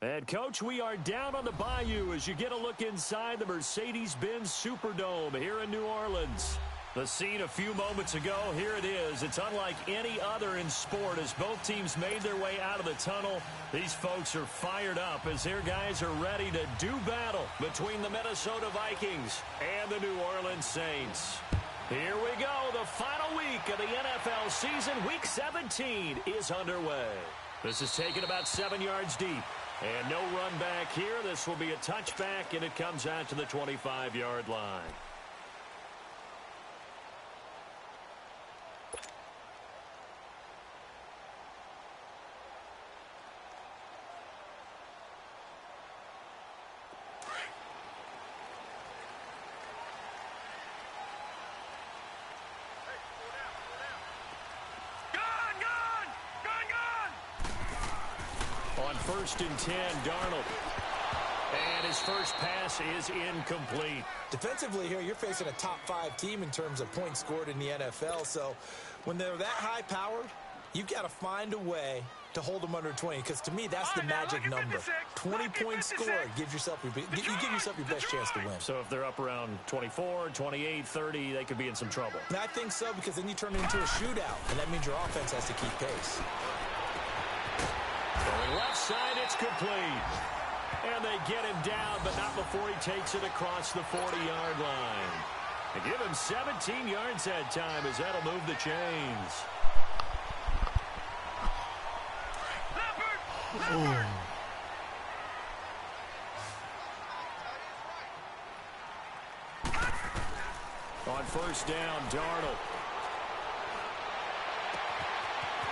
And, Coach, we are down on the bayou as you get a look inside the Mercedes-Benz Superdome here in New Orleans. The scene a few moments ago, here it is. It's unlike any other in sport as both teams made their way out of the tunnel. These folks are fired up as their guys are ready to do battle between the Minnesota Vikings and the New Orleans Saints. Here we go. The final week of the NFL season. Week 17 is underway. This is taken about 7 yards deep. And no run back here. This will be a touchback, and it comes out to the 25-yard line. On 1st and 10, Darnold. And his first pass is incomplete. Defensively here, you're facing a top 5 team in terms of points scored in the NFL. So when they're that high powered, you've got to find a way to hold them under 20. Because to me, that's the magic number. 20 points scored gives yourself you give yourself your best chance to win. So if they're up around 24, 28, 30, they could be in some trouble. And I think so, because then you turn it into a shootout. And that means your offense has to keep pace. Going left side, it's complete. And they get him down, but not before he takes it across the 40-yard line. They give him 17 yards that time as that'll move the chains. On 1st down, Darnold.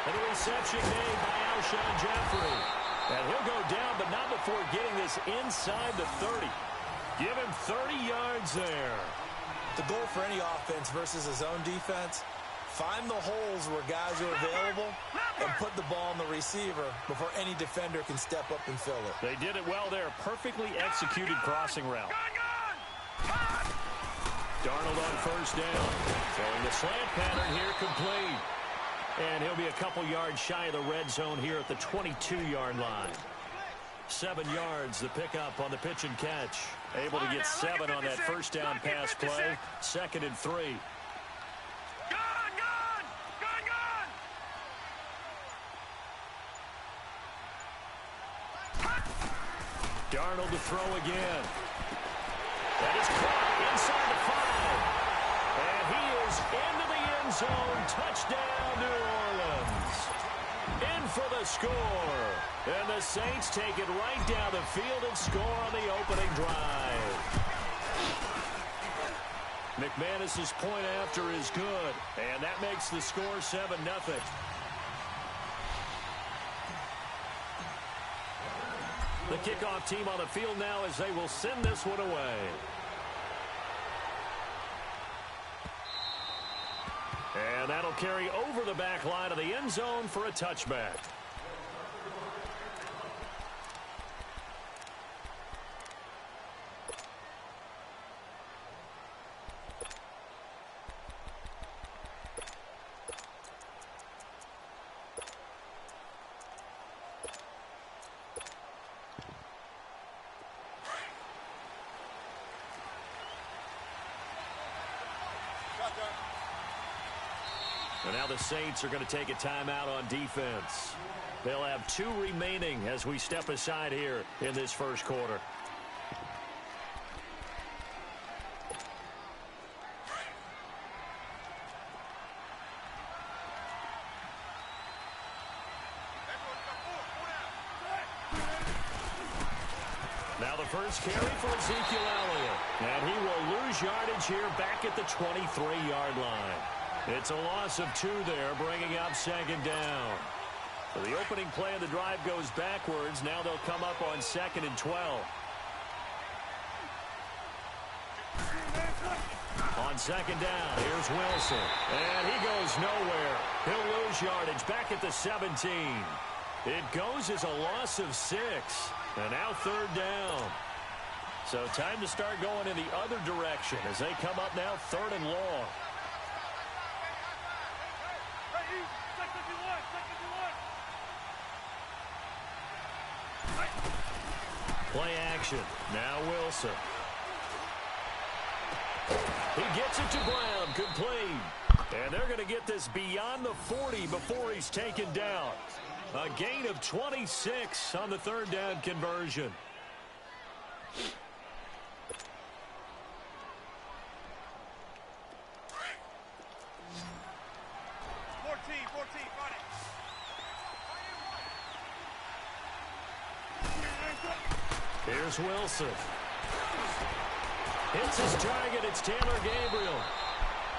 And a reception made by Alshon Jeffrey. And he'll go down, but not before getting this inside the 30. Give him 30 yards there. The goal for any offense versus a zone defense, find the holes where guys are available and put the ball on the receiver before any defender can step up and fill it. They did it well there. Perfectly executed crossing route. Darnold on 1st down. Throwing the slant pattern here complete. And he'll be a couple yards shy of the red zone here at the 22-yard line. 7 yards, the pickup on the pitch and catch. Able to get 7 on that 1st down pass play. 2nd and 3. Darnold to throw again. That is caught inside the 5. And he is into the end zone. Touchdown, New Orleans. In for the score. And the Saints take it right down the field and score on the opening drive. McManus's point after is good. And that makes the score 7-0. The kickoff team on the field now as they will send this one away. And that'll carry over the back line of the end zone for a touchback. And now the Saints are going to take a timeout on defense. They'll have 2 remaining as we step aside here in this first quarter. Now the first carry for Ezekiel Elliott. And he will lose yardage here back at the 23-yard line. It's a loss of 2 there, bringing up 2nd down. So the opening play of the drive goes backwards. Now they'll come up on 2nd and 12. On 2nd down, here's Wilson. And he goes nowhere. He'll lose yardage back at the 17. It goes as a loss of 6. And now 3rd down. So time to start going in the other direction as they come up now 3rd and long. Play action. Now Wilson. He gets it to Brown. Complete. And they're going to get this beyond the 40 before he's taken down. A gain of 26 on the third down conversion. Here's Wilson. Hits his target. It's Taylor Gabriel.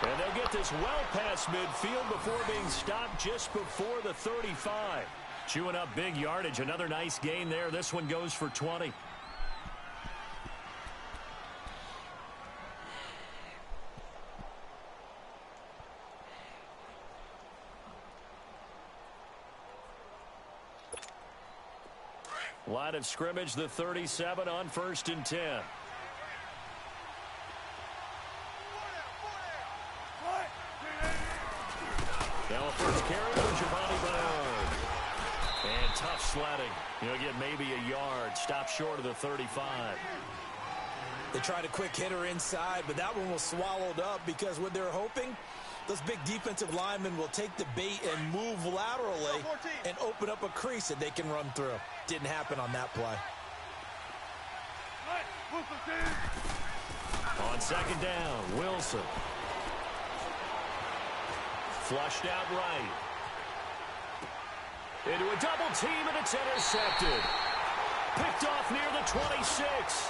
And they'll get this well past midfield before being stopped just before the 35. Chewing up big yardage. Another nice gain there. This one goes for 20. Line of scrimmage, the 37 on 1st and 10. Now a first carry for Giovanni Bernard. And tough sledding. He'll get maybe a yard. Stop short of the 35. They tried a quick hitter inside, but that one was swallowed up because what they're hoping, those big defensive linemen will take the bait and move laterally and open up a crease that they can run through. Didn't happen on that play. On second down, Wilson. Flushed out right. Into a double team, and it's intercepted. Picked off near the 26.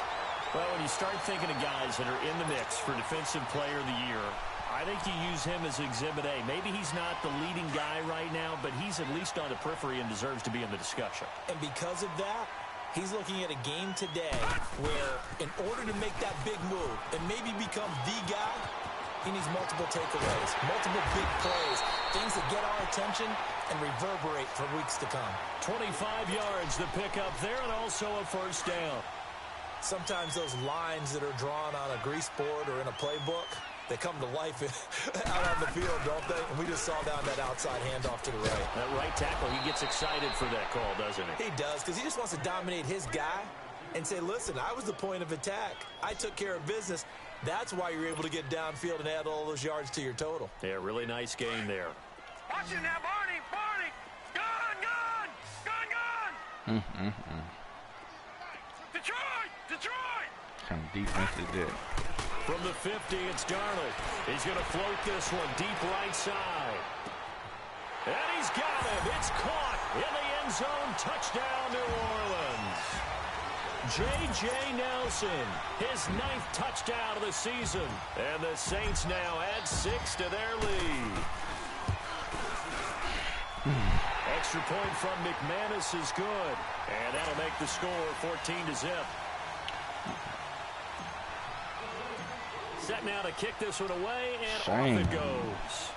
Well, when you start thinking of guys that are in the mix for Defensive Player of the Year, I think you use him as Exhibit A. Maybe he's not the leading guy right now, but he's at least on the periphery and deserves to be in the discussion. And because of that, he's looking at a game today where in order to make that big move and maybe become the guy, he needs multiple takeaways, multiple big plays, things that get our attention and reverberate for weeks to come. 25 yards the pickup there, and also a first down. Sometimes those lines that are drawn on a grease board or in a playbook, they come to life out on the field, don't they? And we just saw down that outside handoff to the right. That right tackle, he gets excited for that call, doesn't he? He does, because he just wants to dominate his guy and say, listen, I was the point of attack. I took care of business. That's why you're able to get downfield and add all those yards to your total. Yeah, really nice game there. Watch it now, Barney! Barney! Gone! Gone! Gone! Gone! Detroit! Detroit! What kind of defense is that? From the 50, it's Darnold. He's going to float this one deep right side. And he's got him. It's caught in the end zone. Touchdown, New Orleans. J.J. Nelson, his 9th touchdown of the season. And the Saints now add 6 to their lead. Extra point from McManus is good. And that'll make the score 14-0. Set now to kick this one away, and off it goes.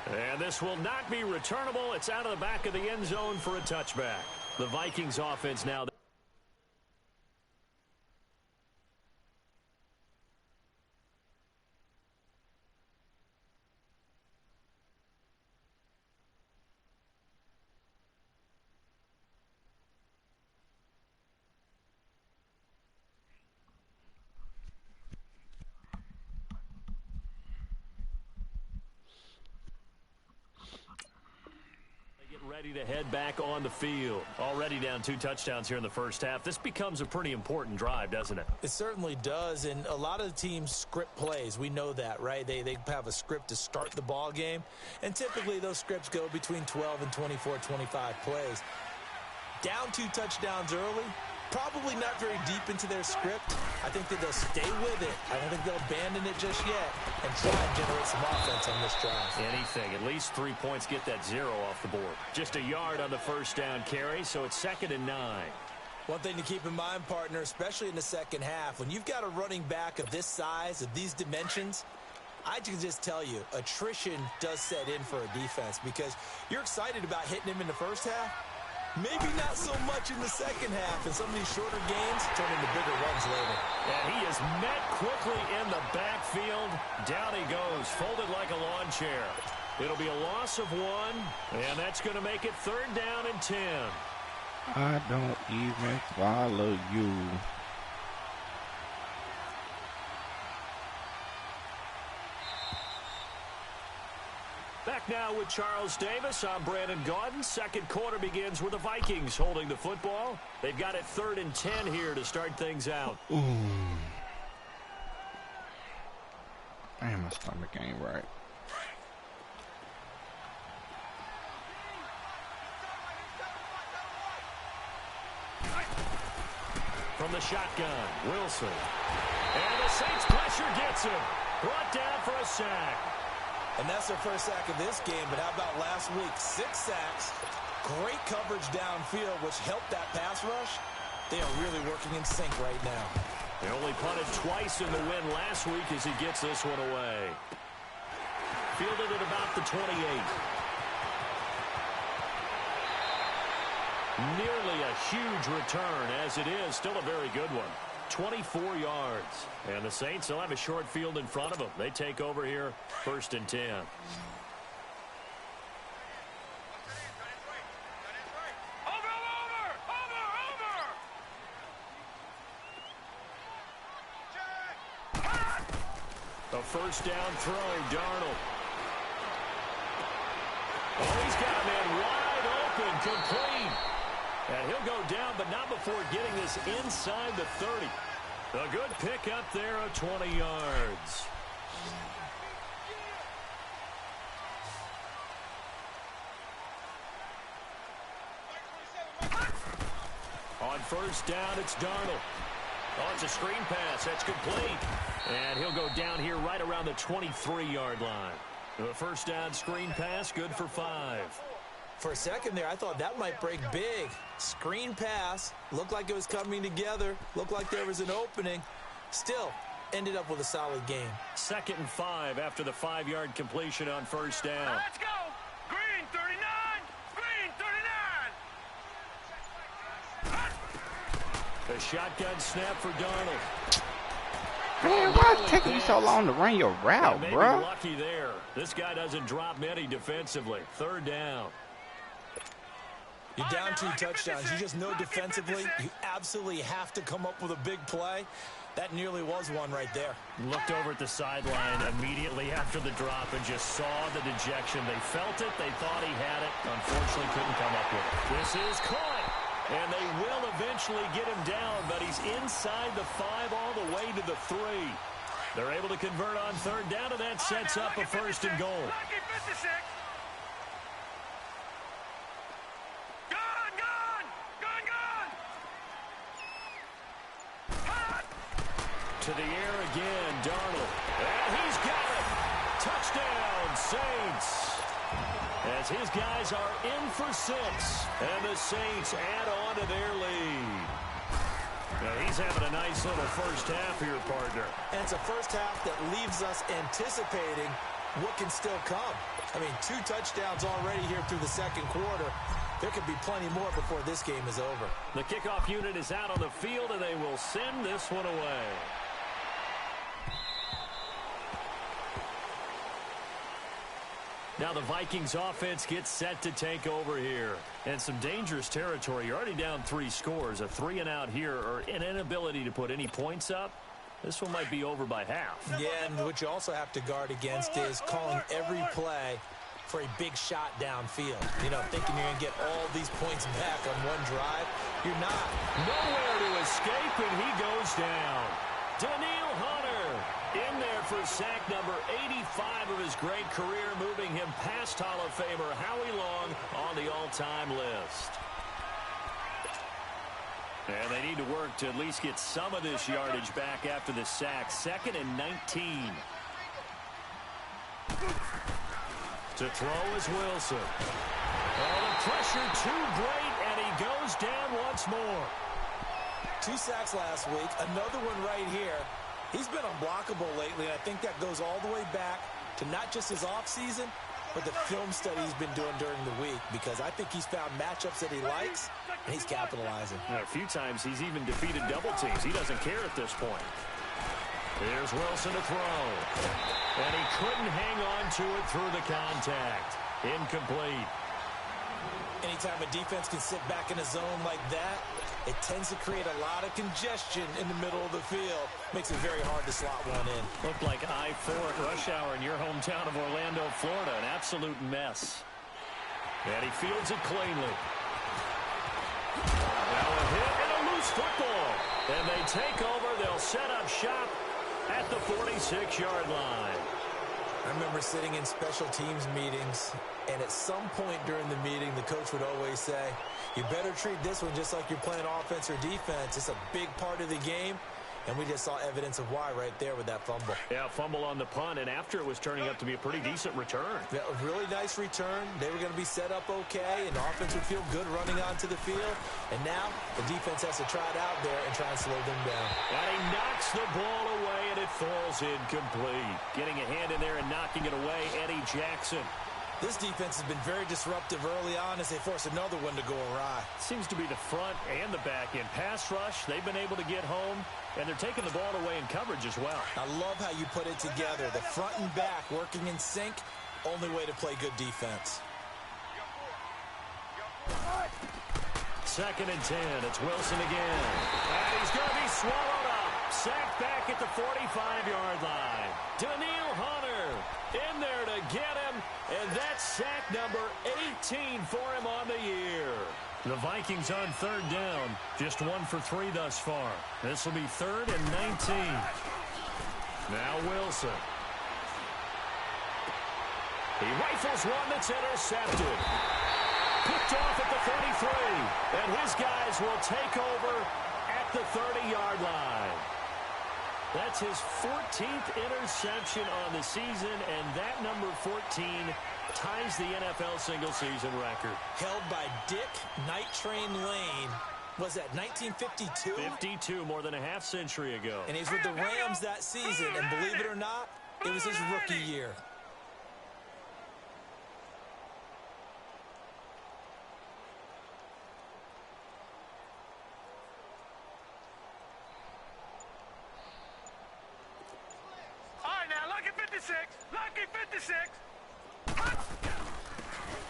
And this will not be returnable. It's out of the back of the end zone for a touchback. The Vikings offense now. Ready to head back on the field. Already down 2 touchdowns here in the first half. This becomes a pretty important drive, doesn't it? It certainly does, and a lot of the teams script plays. We know that, right? They have a script to start the ball game, and typically those scripts go between 12 and 24, 25 plays. Down 2 touchdowns early, probably not very deep into their script. I think that they'll stay with it. I don't think they'll abandon it just yet and try and generate some offense on this drive. Anything. At least 3 points, get that 0 off the board. Just a yard on the first down carry, so it's 2nd and 9. One thing to keep in mind, partner, especially in the second half, when you've got a running back of this size, of these dimensions, I can just tell you, attrition does set in for a defense because you're excited about hitting him in the first half. Maybe not so much in the second half, and some of these shorter games turn into bigger runs later. And he is met quickly in the backfield. Down he goes, folded like a lawn chair. It'll be a loss of 1, and that's going to make it 3rd down and 10. I don't even follow you. Back now with Charles Davis. I'm Brandon Gaudin. Second quarter begins with the Vikings holding the football. They've got it 3rd and 10 here to start things out. Ooh. Damn, my stomach ain't right. From the shotgun, Wilson. And the Saints pressure gets him. Brought down for a sack. And that's their first sack of this game, but how about last week? 6 sacks, great coverage downfield, which helped that pass rush. They are really working in sync right now. They only punted twice in the win last week as he gets this one away. Fielded at about the 28. Nearly a huge return, as it is still a very good one. 24 yards. And the Saints will have a short field in front of them. They take over here, 1st and 10. A first down throw, Darnold. Oh, he's got a man wide open, complete. And he'll go down, but not before getting this inside the 30. A good pick up there of 20 yards. On first down, it's Darnold. Oh, it's a screen pass. That's complete. And he'll go down here right around the 23-yard line. The first down screen pass, good for 5. For a second there, I thought that might break big. Screen pass. Looked like it was coming together. Looked like there was an opening. Still, ended up with a solid game. 2nd and 5 after the 5-yard completion on first down. Let's go. Green 39. Green 39. The shotgun snap for Darnold. Man, why is it taking you so long to run your route, maybe bro? Lucky there. This guy doesn't drop many defensively. 3rd down. You're down 2 touchdowns. You just know defensively you absolutely have to come up with a big play. That nearly was one right there. Looked over at the sideline immediately after the drop and just saw the dejection. They felt it. They thought he had it. Unfortunately, couldn't come up with it. This is caught. And they will eventually get him down, but he's inside the 5 all the way to the 3. They're able to convert on 3rd down, and that sets up a 1st and goal. To the air again, Darnold. And he's got it. Touchdown, Saints. As his guys are in for 6. And the Saints add on to their lead. Now he's having a nice little first half here, partner. And it's a first half that leaves us anticipating what can still come. I mean, 2 touchdowns already here through the 2nd quarter. There could be plenty more before this game is over. The kickoff unit is out on the field, and they will send this one away. Now the Vikings offense gets set to take over here. And some dangerous territory. You're already down 3 scores. A 3-and-out here, or an inability to put any points up. This one might be over by half. Yeah, and what you also have to guard against is calling every play for a big shot downfield. You know, thinking you're going to get all these points back on one drive. You're not. Nowhere to escape, and he goes down. Daniil Hunter in there for sack number 85 of his great career, moving him past Hall of Famer Howie Long on the all-time list. And they need to work to at least get some of this yardage back after the sack. 2nd and 19. To throw is Wilson. Oh, the pressure too great, and he goes down once more. 2 sacks last week, another one right here. He's been unblockable lately, and I think that goes all the way back to not just his offseason, but the film study he's been doing during the week, because I think he's found matchups that he likes, and he's capitalizing. A few times he's even defeated double teams. He doesn't care at this point. Here's Wilson to throw. And he couldn't hang on to it through the contact. Incomplete. Anytime a defense can sit back in a zone like that, it tends to create a lot of congestion in the middle of the field. Makes it very hard to slot one in. Looked like I-4 at rush hour in your hometown of Orlando, Florida. An absolute mess. And he fields it cleanly. Now a hit and a loose football. And they take over. They'll set up shop at the 46-yard line. I remember sitting in special teams meetings, and at some point during the meeting, the coach would always say, you better treat this one just like you're playing offense or defense. It's a big part of the game, and we just saw evidence of why right there with that fumble. Yeah, fumble on the punt, and after it was turning up to be a pretty decent return. Yeah, a really nice return. They were going to be set up okay, and the offense would feel good running onto the field. And now the defense has to try it out there and try and slow them down. And he knocks the ball away, and it falls incomplete. Getting a hand in there and knocking it away, Eddie Jackson. This defense has been very disruptive early on as they force another one to go awry. Seems to be the front and the back end. Pass rush, they've been able to get home, and they're taking the ball away in coverage as well. I love how you put it together. The front and back working in sync, only way to play good defense. 2nd and 10. It's Wilson again. And he's going to be swallowed up. Sacked back at the 45-yard line. Daniil Hunter in there to get him. And that's sack number 18 for him on the year. The Vikings on 3rd down. Just 1 for 3 thus far. This will be 3rd and 19. Now Wilson. He rifles one that's intercepted. Picked off at the 33. And his guys will take over at the 30-yard line. That's his 14th interception on the season, and that number 14 ties the NFL single-season record. Held by Dick Night Train Lane. Was that 1952? 52, more than a half-century ago. And he's with the Rams that season, and believe it or not, it was his rookie year. Lucky 56.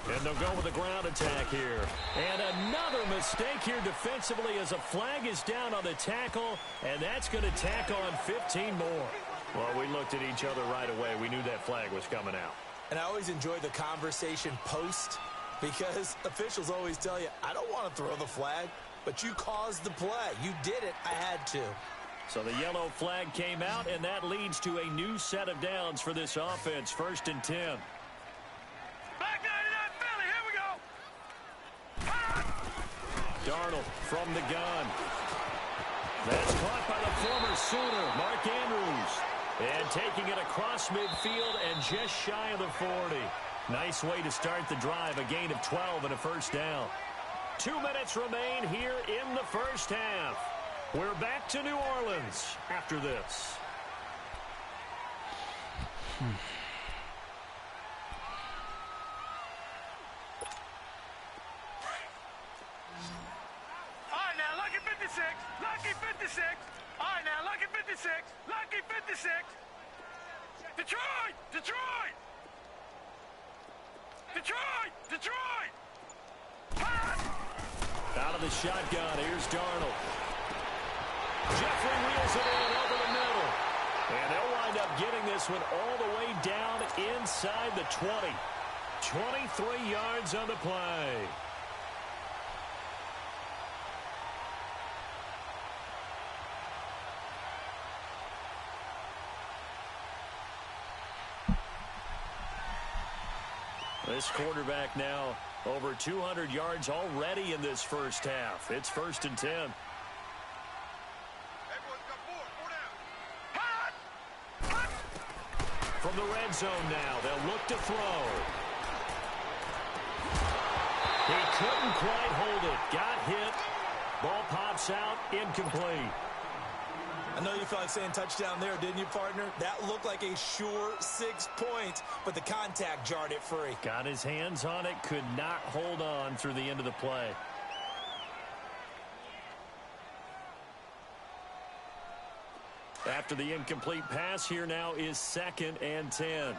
And they'll go with a ground attack here. And another mistake here defensively as a flag is down on the tackle, and that's going to tack on 15 more. Well, we looked at each other right away. We knew that flag was coming out. And I always enjoy the conversation post because officials always tell you, I don't want to throw the flag, but you caused the play. You did it. I had to. So the yellow flag came out, and that leads to a new set of downs for this offense. 1st and 10. Back 99 Philly, here we go. Darnold from the gun. That's caught by the former Sooner, Mark Andrews. And taking it across midfield and just shy of the 40. Nice way to start the drive, a gain of 12 and a first down. 2 minutes remain here in the first half. We're back to New Orleans after this. All right, now, lucky 56. Lucky 56. All right, now, lucky 56. Lucky 56. Detroit! Detroit! Detroit! Detroit! Out of the shotgun, here's Darnold. Jeffrey wheels it in over the middle. And they'll wind up getting this one all the way down inside the 20. 23 yards on the play. This quarterback now over 200 yards already in this first half. It's 1st and 10. From the red zone now, they'll look to throw. He couldn't quite hold it. Got hit. Ball pops out. Incomplete. I know you felt like saying touchdown there, didn't you, partner? That looked like a sure 6 points, but the contact jarred it free. Got his hands on it. Could not hold on through the end of the play. After the incomplete pass, here now is 2nd and 10.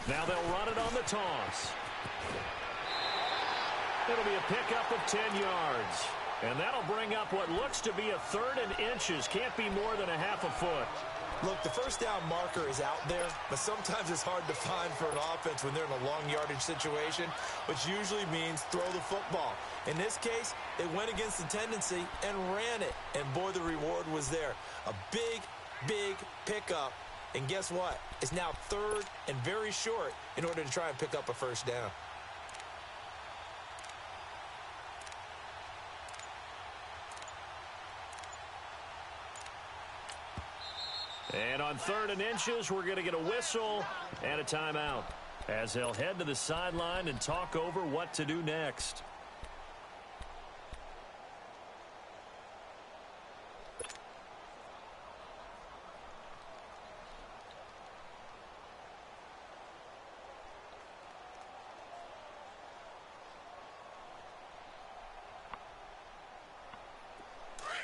Now they'll run it on the toss. It'll be a pickup of 10 yards. And that'll bring up what looks to be a 3rd and inches. Can't be more than a half a foot. Look, the first down marker is out there, but sometimes it's hard to find for an offense when they're in a long yardage situation, which usually means throw the football. In this case, they went against the tendency and ran it. And boy, the reward was there. A big, big pickup. And guess what? It's now 3rd and very short in order to try and pick up a first down. And on 3rd and inches, we're going to get a whistle and a timeout as they'll head to the sideline and talk over what to do next.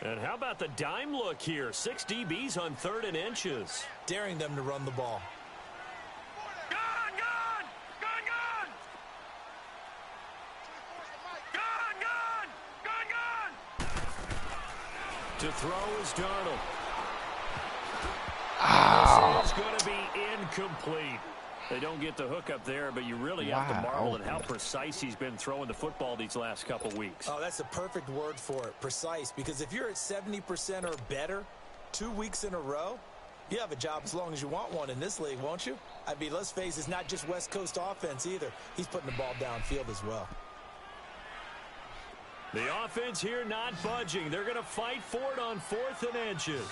And how about the dime look here? 6 DBs on 3rd and inches. Daring them to run the ball. Gone, gone! Gone, gone! Gone, gone! Gone, gone! To throw is Darnold. Oh. This is going to be incomplete. They don't get the hook up there, but you really have to marvel at how precise he's been throwing the football these last couple weeks. Oh, that's the perfect word for it, precise. Because if you're at 70% or better 2 weeks in a row, you have a job as long as you want one in this league, won't you? I mean, let's face it, it's not just West Coast offense either. He's putting the ball downfield as well. The offense here not budging. They're going to fight for it on 4th and inches.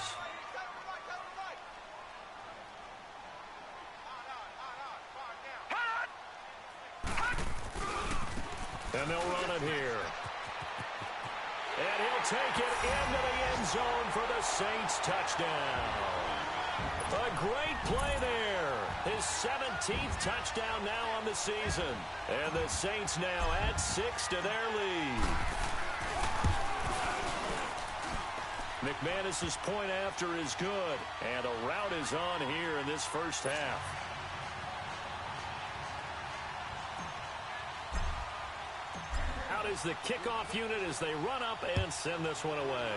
And they'll run it here. And he'll take it into the end zone for the Saints touchdown. A great play there. His 17th touchdown now on the season. And the Saints now add 6 to their lead. McManus's point after is good. And a rout is on here in this first half. Out is the kickoff unit as they run up and send this one away.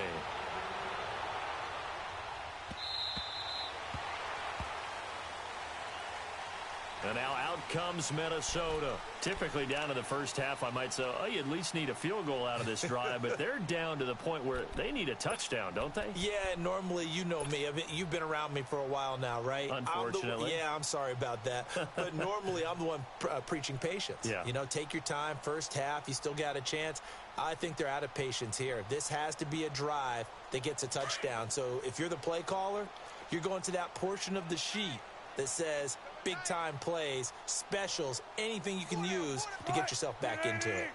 And now out comes Minnesota. Typically down to the first half, I might say, oh, you at least need a field goal out of this drive. But they're down to the point where they need a touchdown, don't they? Yeah, normally, you know me. I mean, you've been around me for a while now, right? Unfortunately. I'm sorry about that. But normally, I'm the one preaching patience. Yeah. You know, take your time. First half, you still got a chance. I think they're out of patience here. This has to be a drive that gets a touchdown. So if you're the play caller, you're going to that portion of the sheet that says big-time plays, specials, anything you can use to get yourself back into it.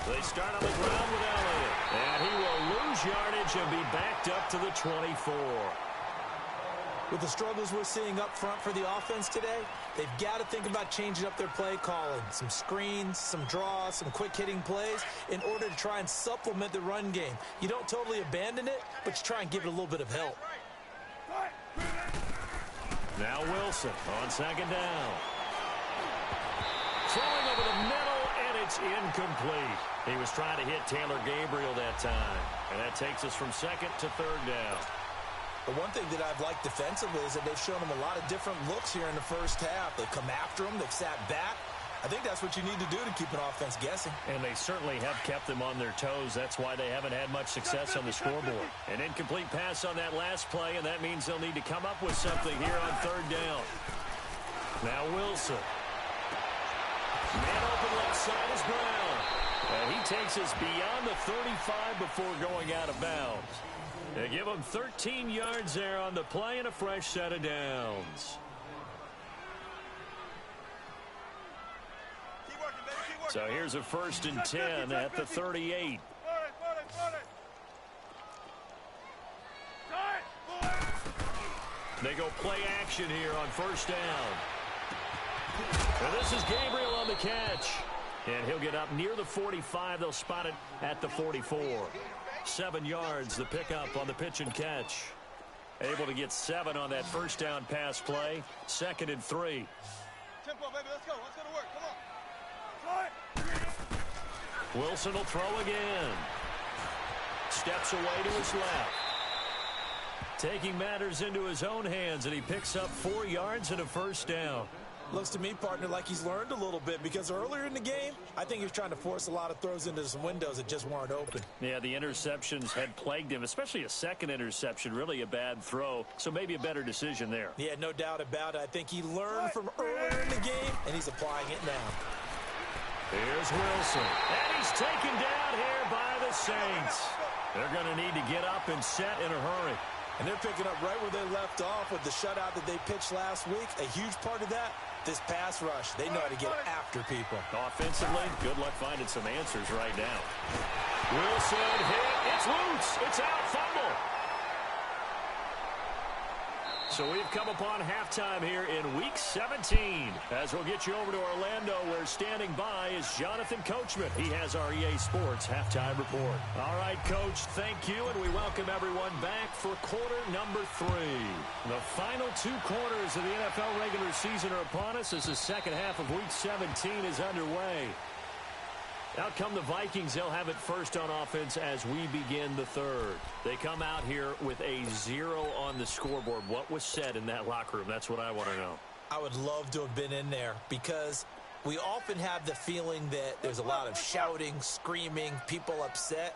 They start on the ground with Elliott. And he will lose yardage and be backed up to the 24. With the struggles we're seeing up front for the offense today, they've got to think about changing up their play calling. Some screens, some draws, some quick-hitting plays in order to try and supplement the run game. You don't totally abandon it, but you try and give it a little bit of help. Now Wilson on 2nd down. Throwing over the middle, and it's incomplete. He was trying to hit Taylor Gabriel that time. And that takes us from 2nd to 3rd down. The one thing that I've liked defensively is that they've shown them a lot of different looks here in the first half. They've come after them. They've sat back. I think that's what you need to do to keep an offense guessing. And they certainly have kept them on their toes. That's why they haven't had much success on the scoreboard. An incomplete pass on that last play, and that means they'll need to come up with something here on 3rd down. Now Wilson. Man open left side is Brown. And he takes us beyond the 35 before going out of bounds. They give him 13 yards there on the play and a fresh set of downs. So here's a 1st and 10 at the 38. They go play action here on 1st down. And this is Gabriel on the catch. And he'll get up near the 45. They'll spot it at the 44. 7 yards, the pickup on the pitch and catch. Able to get 7 on that first down pass play. 2nd and 3. Tempo, baby, let's go. Let's go to work. Come on. Wilson will throw again. Steps away to his left. Taking matters into his own hands, and he picks up 4 yards and a first down. Looks to me, partner, like he's learned a little bit, because earlier in the game, I think he was trying to force a lot of throws into some windows that just weren't open. Yeah, the interceptions had plagued him, especially a second interception, really a bad throw, so maybe a better decision there. Yeah, no doubt about it. I think he learned from earlier in the game, and he's applying it now. Here's Wilson, and he's taken down here by the Saints. They're going to need to get up and set in a hurry. And they're picking up right where they left off with the shutout that they pitched last week. A huge part of that, this pass rush. They know how to get after people. Offensively, good luck finding some answers right now. Wilson hit. It's loose. It's out. Fumble. So we've come upon halftime here in Week 17. As we'll get you over to Orlando, where standing by is Jonathan Coachman. He has our EA Sports Halftime Report. All right, Coach, thank you, and we welcome everyone back for quarter number 3. The final 2 quarters of the NFL regular season are upon us as the second half of Week 17 is underway. Out come the Vikings. They'll have it first on offense as we begin the third. They come out here with a 0 on the scoreboard. What was said in that locker room? That's what I want to know. I would love to have been in there, because we often have the feeling that there's a lot of shouting, screaming, people upset.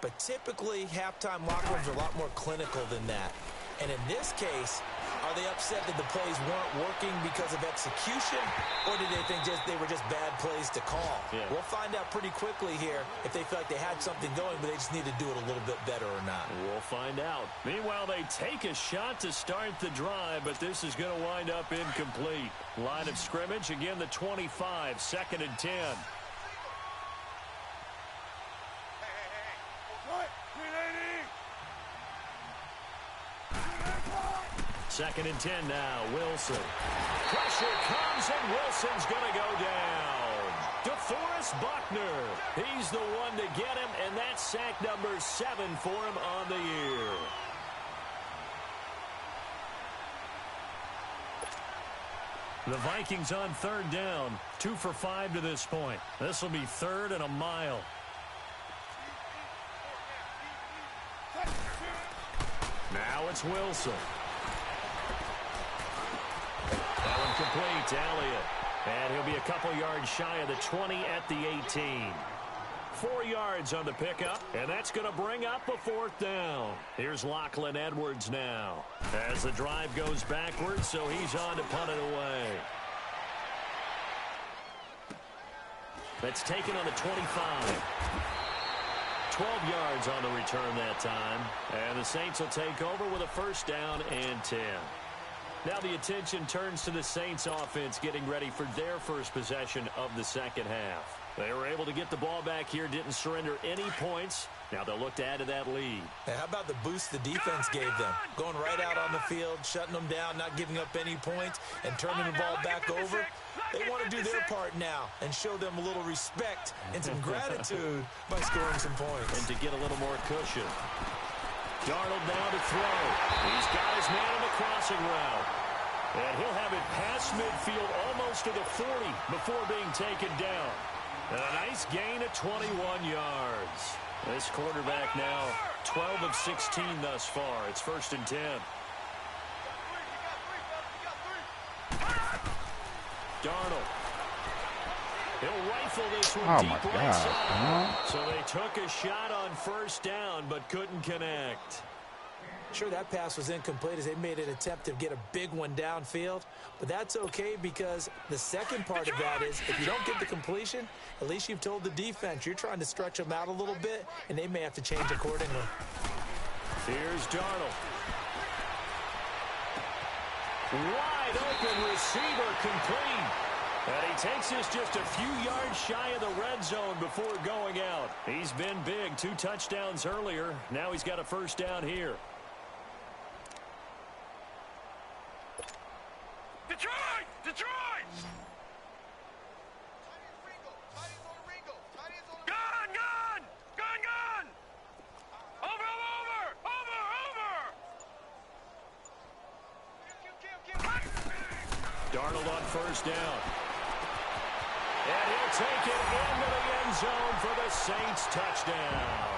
But typically, halftime locker rooms are a lot more clinical than that. And in this case, are they upset that the plays weren't working because of execution, or did they think they were just bad plays to call? Yeah. We'll find out pretty quickly here if they feel like they had something going, but they just need to do it a little bit better or not. We'll find out. Meanwhile, they take a shot to start the drive, but this is going to wind up incomplete. Line of scrimmage, again, the 25, 2nd and 10. Second and 10 now. Wilson. Pressure comes, and Wilson's going to go down. DeForest Buckner. He's the one to get him, and that's sack number 7 for him on the year. The Vikings on 3rd down. 2 for 5 to this point. This will be 3rd and a mile. Now it's Wilson. That one complete to Elliott. And he'll be a couple yards shy of the 20 at the 18. 4 yards on the pickup, and that's going to bring up a 4th down. Here's Lachlan Edwards now. As the drive goes backwards, so he's on to punt it away. That's taken on the 25. 12 yards on the return that time. And the Saints will take over with a 1st down and 10. Now the attention turns to the Saints offense getting ready for their first possession of the second half. They were able to get the ball back here, didn't surrender any points. Now they'll look to add to that lead. Now, how about the boost the defense gave them? Going right out on the field, shutting them down, not giving up any points, and turning the ball back over. They want to do their part now and show them a little respect and some gratitude by scoring some points. And to get a little more cushion. Darnold now to throw. He's got his man on the crossing route. And he'll have it past midfield almost to the 40 before being taken down. And a nice gain of 21 yards. This quarterback now 12 of 16 thus far. It's 1st and 10. Darnold. He'll rifle this one deep right side. So they took a shot on 1st down but couldn't connect. Sure, that pass was incomplete as they made an attempt to get a big one downfield. But that's okay, because the second part of that is if you don't get the completion, at least you've told the defense you're trying to stretch them out a little bit, and they may have to change accordingly. Here's Darnold. Wide open receiver complete. And he takes this just a few yards shy of the red zone before going out. He's been big. 2 touchdowns earlier. Now he's got a 1st down here. Detroit! Detroit! Darnold on first down. And he'll take it into the end zone for the Saints touchdown.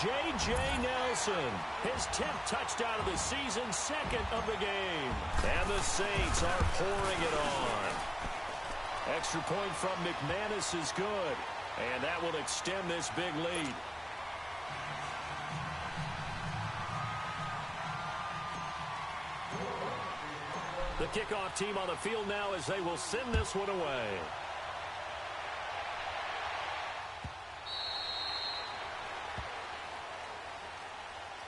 J.J. Nelson, his 10th touchdown of the season, second of the game. And the Saints are pouring it on. Extra point from McManus is good. And that will extend this big lead. The kickoff team on the field now as they will send this one away.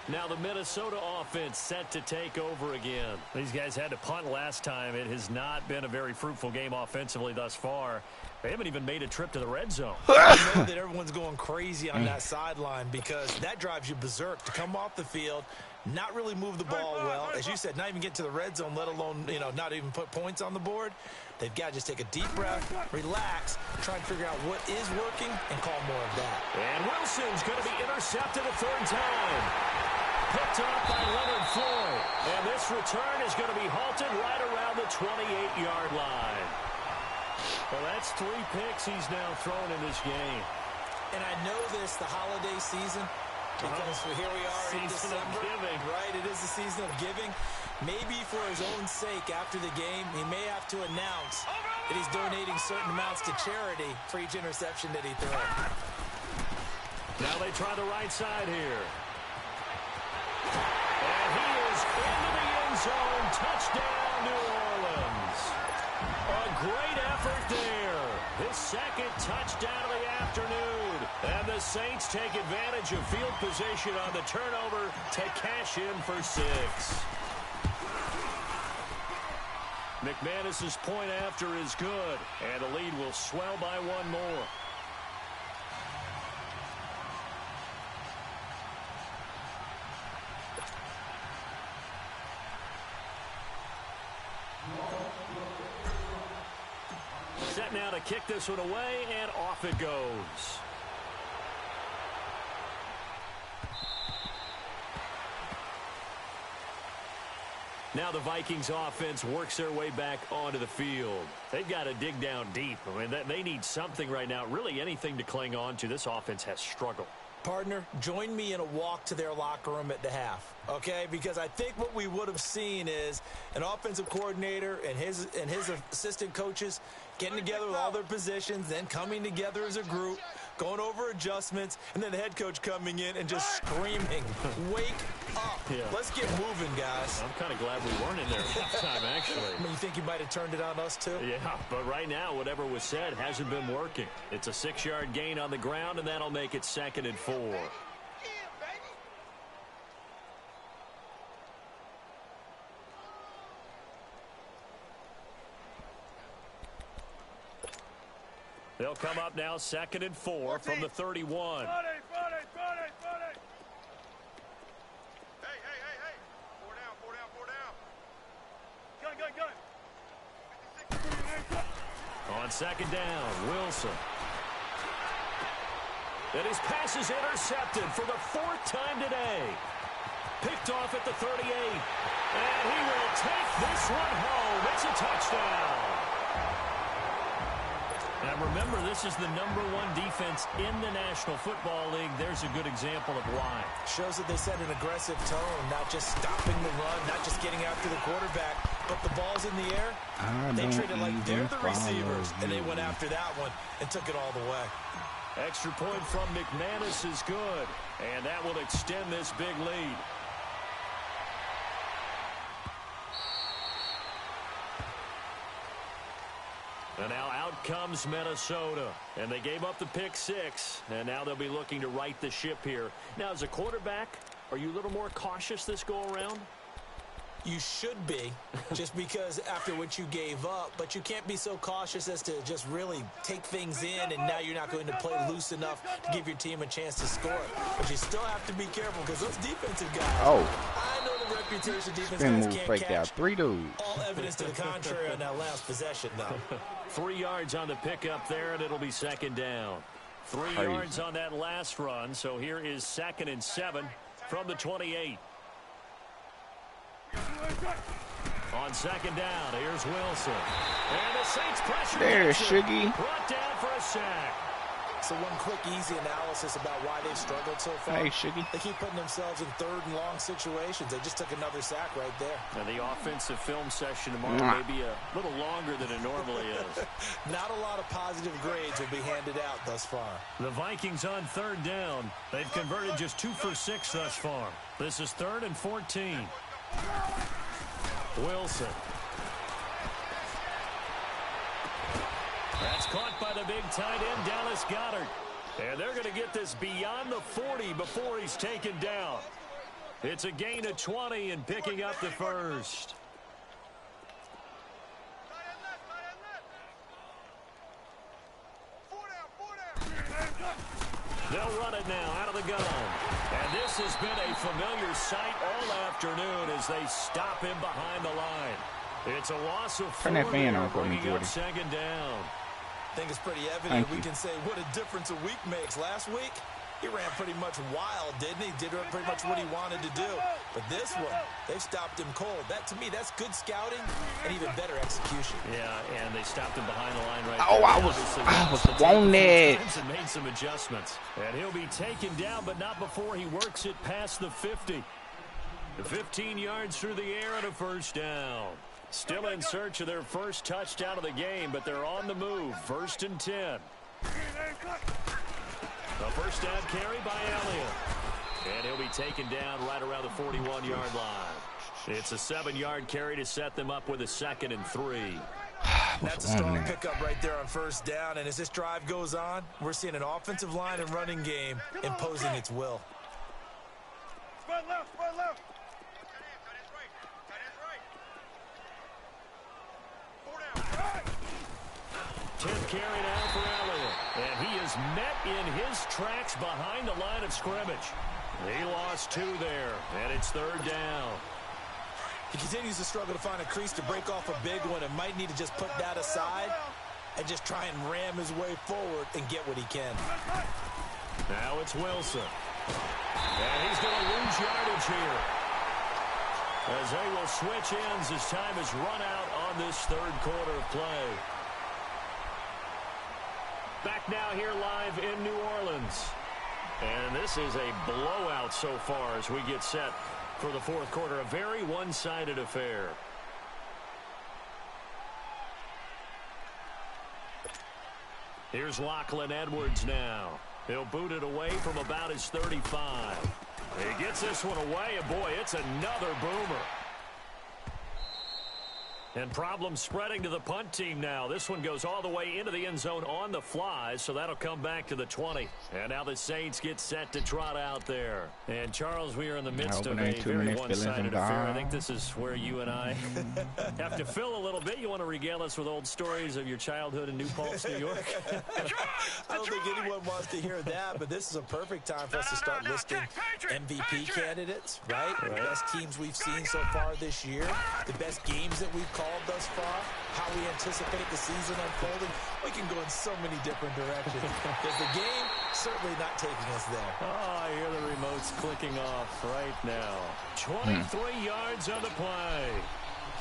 Now the Minnesota offense set to take over again. These guys had to punt last time. It has not been a very fruitful game offensively thus far. They haven't even made a trip to the red zone. I know that everyone's going crazy on that sideline because that drives you berserk to come off the field, not really move the ball well. As you said, not even get to the red zone, let alone, not even put points on the board. They've got to just take a deep breath, relax, try and figure out what is working, and call more of that. And Wilson's going to be intercepted a third time. Picked off by Leonard Floyd. And this return is going to be halted right around the 28-yard line. Well, that's 3 picks he's now thrown in this game. And I know this, the holiday season, because here we are in December. Giving. Right, it is the season of giving. Maybe for his own sake after the game, he may have to announce that he's donating certain amounts to charity for each interception that he throws. Now they try the right side here. And he is into the end zone. Touchdown, New Orleans. A great effort there. His second touchdown of the afternoon. And the Saints take advantage of field position on the turnover to cash in for 6. McManus's point after is good. And the lead will swell by 1 more. Set now to kick this one away, and off it goes. Now the Vikings offense works their way back onto the field. They've got to dig down deep. I mean, they need something right now, really anything to cling on to. This offense has struggled. Partner, join me in a walk to their locker room at the half, okay? Because I think what we would have seen is an offensive coordinator and his assistant coaches getting together with all their positions, then coming together as a group, going over adjustments, and then the head coach coming in and just screaming, wake up. Yeah. Let's get moving, guys. I'm kind of glad we weren't in there at halftime, actually. I mean, you think you might have turned it on us, too? Yeah, but right now, whatever was said hasn't been working. It's a 6-yard gain on the ground, and that'll make it 2nd and 4. They'll come up now 2nd and 4 from the 31. Hey. 4 down. Gun. On 2nd down, Wilson. And his pass is intercepted for the 4th time today. Picked off at the 38. And he will take this one home. It's a touchdown. Now remember, this is the #1 defense in the National Football League. There's a good example of why. Shows that they set an aggressive tone, not just stopping the run, not just getting after the quarterback, but the ball's in the air. They treat it like they're the receivers, and they went after that one and took it all the way. Extra point from McManus is good, and that will extend this big lead. And now out comes Minnesota. And they gave up the pick 6. And now they'll be looking to right the ship here. Now, as a quarterback, are you a little more cautious this go-around? You should be, just because after what you gave up. But you can't be so cautious as to just really take things in, and now you're not going to play loose enough to give your team a chance to score. But you still have to be careful because those defensive guys, I know the reputation defense guys can't catch. Out 3 dudes. All evidence to the contrary on that last possession, though. 3 yards on the pickup there, and it'll be 2nd down. 3 yards on that last run, so here is 2nd and 7 from the 28. On second down, here's Wilson. And the Saints pressure. There's Shuggy. Brought down for a sack. So one quick, easy analysis about why they've struggled so far. Hey, Shuggy. They keep putting themselves in third and long situations. They just took another sack right there. And the offensive film session tomorrow may be a little longer than it normally is. Not a lot of positive grades will be handed out thus far. The Vikings on third down. They've converted just 2 for 6 thus far. This is 3rd and 14. Wilson. That's caught by the big tight end, Dallas Goedert. And they're going to get this beyond the 40 before he's taken down. It's a gain of 20 and picking up the first. They'll run it now out of the gun. And this has been a familiar sight all afternoon as they stop him behind the line. It's a loss of 4, bringing up second down. I think it's pretty evident we can say what a difference a week makes. Last week, he ran pretty much wild, didn't he? Did pretty much what he wanted to do. But this one, they've stopped him cold. That, to me, that's good scouting and even better execution. Yeah, and they stopped him behind the line right there. I was wanting it. And made some adjustments. And he'll be taken down, but not before he works it past the 50. The 15 yards through the air and a first down. Still in search of their first touchdown of the game, but they're on the move. 1st and 10. The first down carry by Elliott. And he'll be taken down right around the 41-yard line. It's a 7-yard carry to set them up with a 2nd and 3. That's a strong pickup right there on first down. And as this drive goes on, we're seeing an offensive line and running game imposing its will. Spread left, spread left. 10th carry now for Elliott. And he is met in his tracks behind the line of scrimmage. He lost 2 there, and it's 3rd down. He continues to struggle to find a crease to break off a big one and might need to just put that aside and just try and ram his way forward and get what he can. Now it's Wilson. And he's going to lose yardage here, as they will switch ends as time is run out on this 3rd quarter of play. Back now here live in New Orleans. And this is a blowout so far as we get set for the 4th quarter. A very one-sided affair. Here's Lachlan Edwards now. He'll boot it away from about his 35. He gets this one away, and boy, it's another boomer. And problems spreading to the punt team now. This one goes all the way into the end zone on the fly, so that'll come back to the 20. And now the Saints get set to trot out there. And, Charles, we are in the midst of a very one-sided affair. I think this is where you and I have to fill a little bit. You want to regale us with old stories of your childhood in New Paltz, New York? I don't think anyone wants to hear that, but this is a perfect time for us to start listing MVP candidates, right? The best teams we've seen so far this year, the best games that we've called thus far, how we anticipate the season unfolding. We can go in so many different directions because the game certainly not taking us there. Oh, I hear the remotes clicking off right now. 23 yards on the play.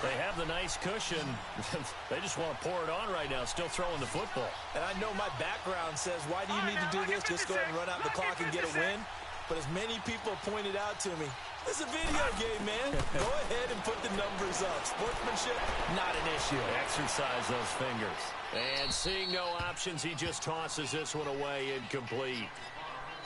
They have the nice cushion. They just want to pour it on right now, still throwing the football. And I know my background says, why do you need to do this? Just go ahead and run out the clock and get a win. But as many people pointed out to me, it's a video game, man. Go ahead and put the numbers up. Sportsmanship, not an issue. Exercise those fingers. And seeing no options, he just tosses this one away incomplete.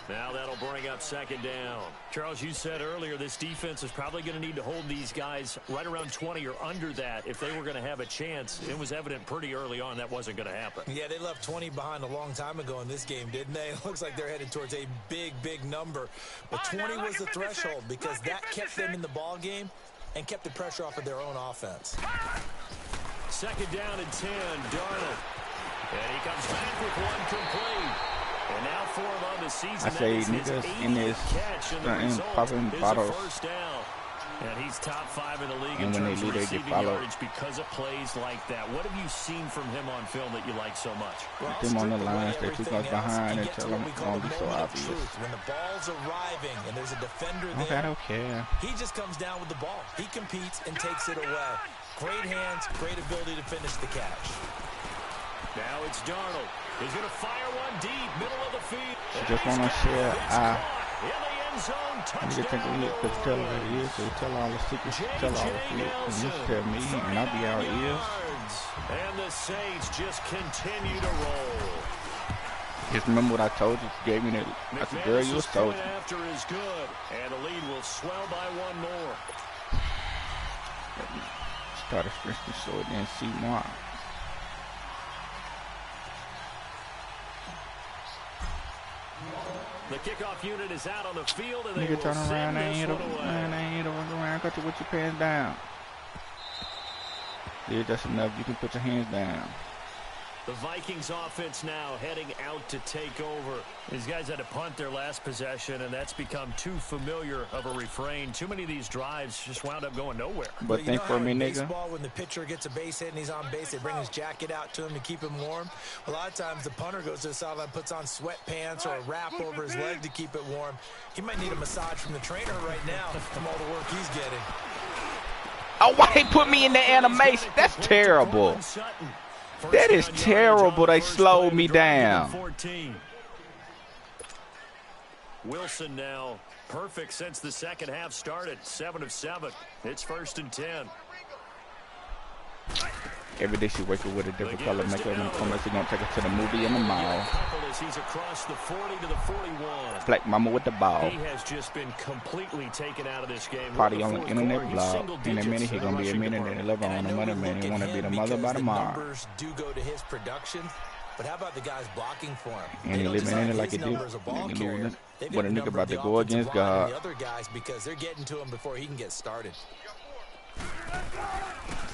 Now that'll bring up second down. Charles, you said earlier this defense is probably going to need to hold these guys right around 20 or under that if they were going to have a chance. It was evident pretty early on that wasn't going to happen. Yeah, they left 20 behind a long time ago in this game, didn't they? It looks like they're headed towards a big, big number. But 20 was the threshold because that kept them in the ball game and kept the pressure off of their own offense. Second down and 10, Darnold. And he comes back with one complete. And now 4 on the season. I say niggas in this popping bottles. First down. And he's top 5 in the league And in when terms they of lead, they get receiving followed. yardage because of plays like that. What have you seen from him on film that you like so much? Well, Them on the line, stay 2 everything points else, behind you and get to tell what them we it's call going to the be so moment of obvious. truth. When the ball's arriving and there's a defender Okay, I there, don't care. he just comes down with the ball. He competes and takes it away. Great hands, great ability to finish the catch. Now it's Darnold. He's going to fire one deep, middle of the field. I just want to share. In the end zone, I need to take a look because tell what it is. So tell all the secrets, tell all the secrets. And you tell me, and I'll be our ears. And the Saints just continue to roll. Just remember what I told you. You gave me that. I said, girl, you a soldier. After is good, and the lead will swell by one more. Start a stretch the sword and see more. The kickoff unit is out on the field, and they Nigga will turn around, send I this ain't one away. run around, cut you with your pants down. Yeah, that's enough. You can put your hands down. The Vikings offense now heading out to take over. These guys had to punt their last possession, and that's become too familiar of a refrain. Too many of these drives just wound up going nowhere. But think for me, nigga. Baseball, when the pitcher gets a base hit and he's on base, they bring his jacket out to him to keep him warm. A lot of times the punter goes to the sideline, puts on sweatpants or a wrap over his leg to keep it warm. He might need a massage from the trainer right now from all the work he's getting. Oh, why they put me in the animation? That's terrible. That is terrible. They slowed me down. Wilson now perfect since the second half started. 7 of 7. It's 1st and 10. Every day she wake up with a different color makeup and unless he gonna take her to the movie in the mall. He's across the 40 to the 41. Black mama with the ball. He has just been completely taken out of this game. Party on the internet blog. In a minute, he gonna be a minute and 11 on the money man. He wanna be the mother by tomorrow. Numbers do go to his production, but how about the guys blocking for him? And he living in it like he do. What a nigga about to go against God. The other guys because they're getting to him before he can get started.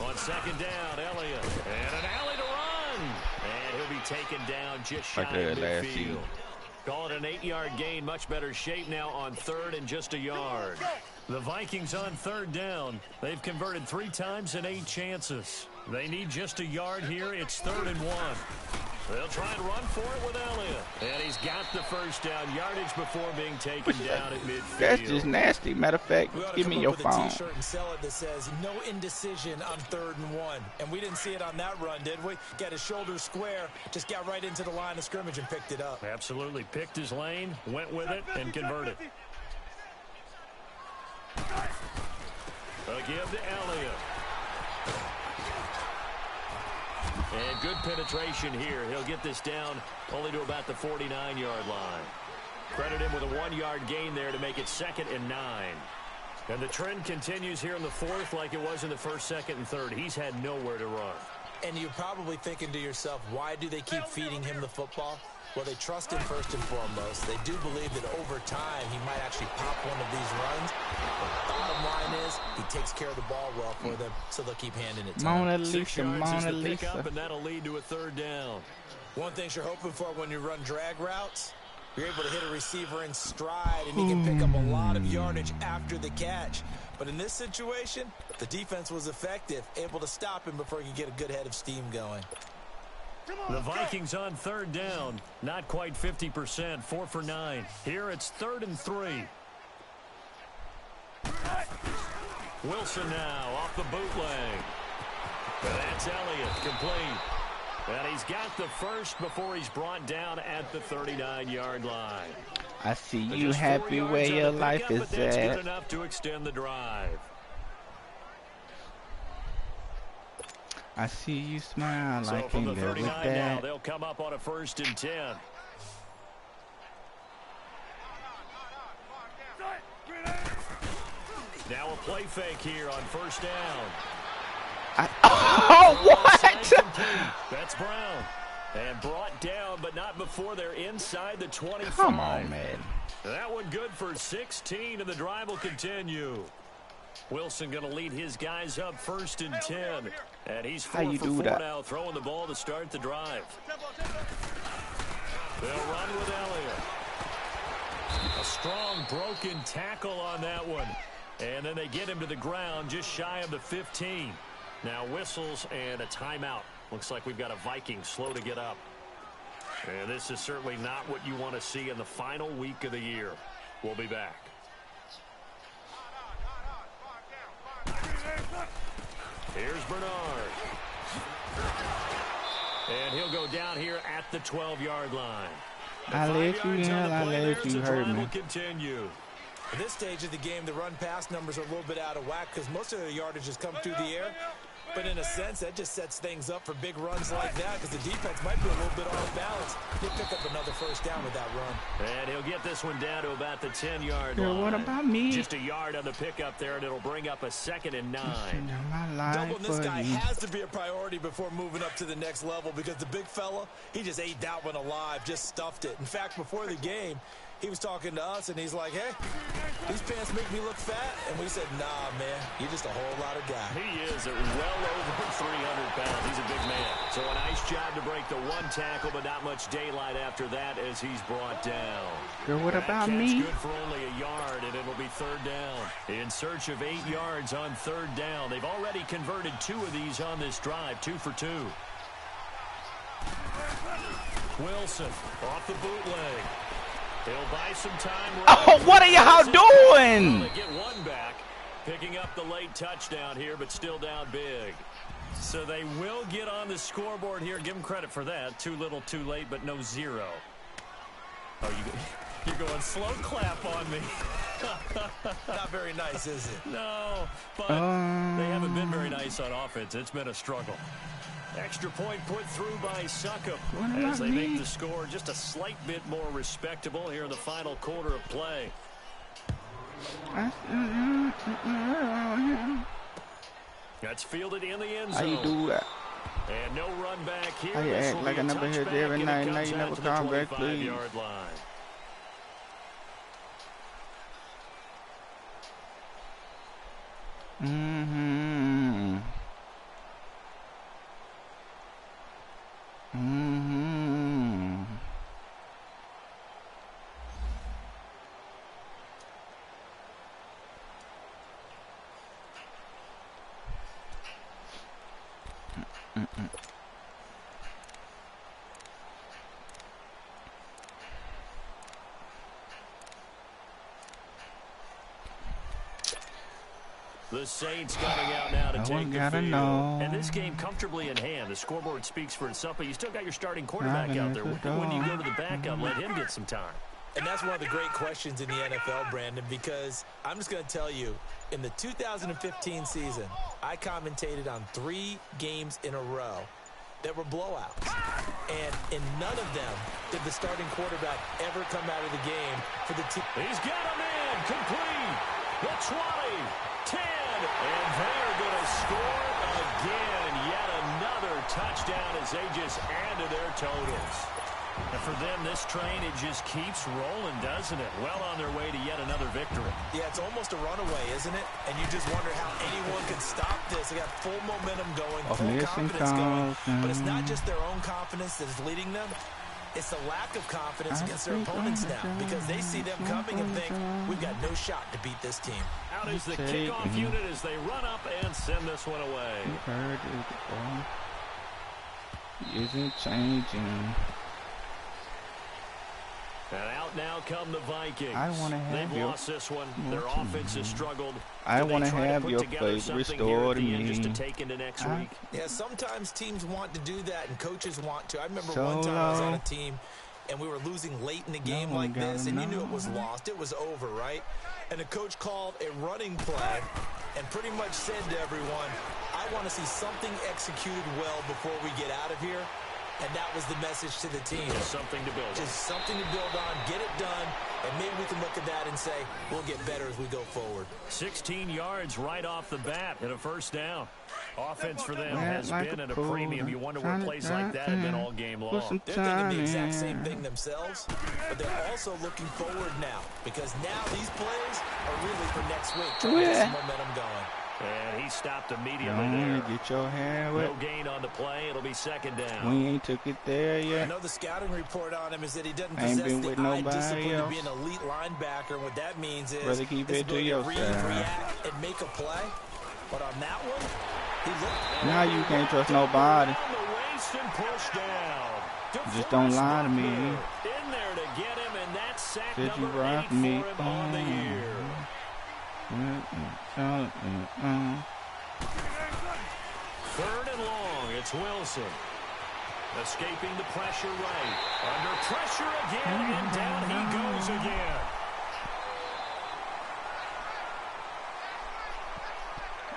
On second down, Elliott. And an alley to run. And he'll be taken down just shy of midfield. Call it an 8-yard gain. Much better shape now on 3rd and just a yard. The Vikings on 3rd down. They've converted 3 times and 8 chances. They need just a yard here. It's 3rd and 1. They'll try and run for it with Elliott. And he's got the first down. Yardage before being taken down at midfield. That's just nasty. Matter of fact, give me your phone. A t-shirt and sell it that says no indecision on 3rd and 1. And we didn't see it on that run, did we? Got his shoulders square, just got right into the line of scrimmage and picked it up. Absolutely. Picked his lane, went with it, and converted. A give to Elliott. And good penetration here. He'll get this down only to about the 49-yard line. Credit him with a 1-yard gain there to make it 2nd and 9. And the trend continues here in the 4th like it was in the 1st, 2nd, and 3rd. He's had nowhere to run. And you're probably thinking to yourself, why do they keep feeding him the football? Well, they trust him first and foremost. They do believe that over time he might actually pop one of these runs. But bottom line is he takes care of the ball well for them, so they'll keep handing it to him. Mona Lisa. And that'll lead to a 3rd down. One thing you're hoping for when you run drag routes, you're able to hit a receiver in stride, and he can pick up a lot of yardage after the catch. But in this situation, the defense was effective, able to stop him before he could get a good head of steam going. The Vikings on 3rd down. Not quite 50%. 4 for 9. Here it's 3rd and 3. Wilson now off the bootleg. That's Elliott complete. And he's got the first before he's brought down at the 39-yard line. I see you happy where your life is That's good at. enough to extend the drive. I see you smile So like from you the live with 39 now, that. they'll come up on a 1st and 10. Now a play fake here on 1st down. Oh, what? That's Brown. And brought down, but not before they're inside the 25. Come on, man. That one good for 16, and the drive will continue. Wilson going to lead his guys up 1st and 10. And he's 4 for 4 now, throwing the ball to start the drive. They'll run with Elliott. A strong broken tackle on that one. And then they get him to the ground just shy of the 15. Now whistles and a timeout. Looks like we've got a Viking slow to get up. And this is certainly not what you want to see in the final week of the year. We'll be back. Here's Bernard. And he'll go down here at the 12-yard line. I let you in, I let you hurt me. Continue. At this stage of the game, the run-pass numbers are a little bit out of whack because most of the yardage has come through the air. But in a sense, that just sets things up for big runs like that because the defense might be a little bit off balance. He'll pick up another first down with that run. And he'll get this one down to about the 10-yard line. What about me? Just a yard on the pickup there, and it'll bring up a 2nd and 9. Doubling this guy has to be a priority before moving up to the next level because the big fella, he just ate that one alive, just stuffed it. In fact, before the game, he was talking to us, and he's like, hey, these pants make me look fat. And we said, nah, man, you're just a whole lot of guy. He is at well over 300 pounds. He's a big man. So a nice job to break the one tackle, but not much daylight after that as he's brought down. Girl, what about catch me? Good for only a yard, and it'll be 3rd down. In search of 8 yards on 3rd down. They've already converted 2 of these on this drive, 2 for 2. Wilson off the bootleg. He'll buy some time. Oh, what are y'all doing? They get one back, picking up the late touchdown here, but still down big. So they will get on the scoreboard here. Give them credit for that. Too little, too late, but no 0. Oh, you're going slow clap on me. Not very nice, is it? No, but they haven't been very nice on offense. It's been a struggle. Extra point put through by Succop as they make the score just a slight bit more respectable here in the final quarter of play. That's fielded in the end zone. How you do that? And no run back here. How you act like I never heard you every night, now you never come back, please. Mm-hmm. Mm-hmm. Mm-mm. The Saints coming out now to take the field. And this game comfortably in hand. The scoreboard speaks for itself, but you still got your starting quarterback out there. When you go to the backup, let him get some time. And that's one of the great questions in the NFL, Brandon, because I'm just going to tell you, in the 2015 season, I commentated on 3 games in a row that were blowouts. And in none of them did the starting quarterback ever come out of the game for the team. He's got him in, complete. The 20, 10, and they're going to score again. Yet another touchdown as they just add to their totals. And for them, this train, it just keeps rolling, doesn't it? Well on their way to yet another victory. Yeah, it's almost a runaway, isn't it? And you just wonder how anyone can stop this. They got full momentum going, full confidence going. But it's not just their own confidence that is leading them. It's the lack of confidence against their opponents now because they see them coming and think, we've got no shot to beat this team. Out is the kickoff unit as they run up and send this one away. Isn't changing. And out now come the Vikings. I want to have They've lost this one. Their offense has struggled. I want to have your faith restored to me. Just to take into next week. Yeah, sometimes teams want to do that and coaches want to. I remember one time I was on a team and we were losing late in the game like this, and you knew it was lost. It was over, right? And the coach called a running play and pretty much said to everyone, I want to see something executed well before we get out of here. And that was the message to the team. Just something to build on. Just something to build on, get it done, and maybe we can look at that and say, we'll get better as we go forward. 16 yards right off the bat and a first down. Offense for them has been at a premium. You wonder where plays like that have been all game long. They're thinking the exact same thing themselves, but they're also looking forward now because now these plays are really for next week to get some momentum going. And he stopped immediately there. Get your hand wet. No gain on the play. It'll be second down. We ain't took it there yet. I know the scouting report on him is that he doesn't Ain't possess been the with eye nobody discipline else. to be an elite linebacker. What that means is Rather keep it to yourself. react, and make a play. But on that one, he looked. Now you can't trust nobody. Down the waist and push down. Just don't lie to me. In there to get him, and that's sack Said you number 8 robbed for me. him on the year. Third and long, it's Wilson. Escaping the pressure right. Under pressure again, and down he goes again.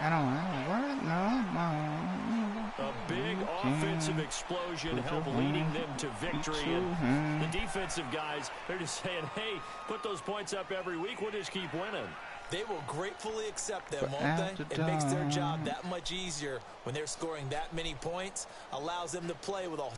I don't work, no. A big offensive explosion helped leading them to victory. And the defensive guys, they're just saying, hey, put those points up every week. We'll just keep winning. They will gratefully accept them, won't they? It makes their job that much easier when they're scoring that many points. Allows them to play with a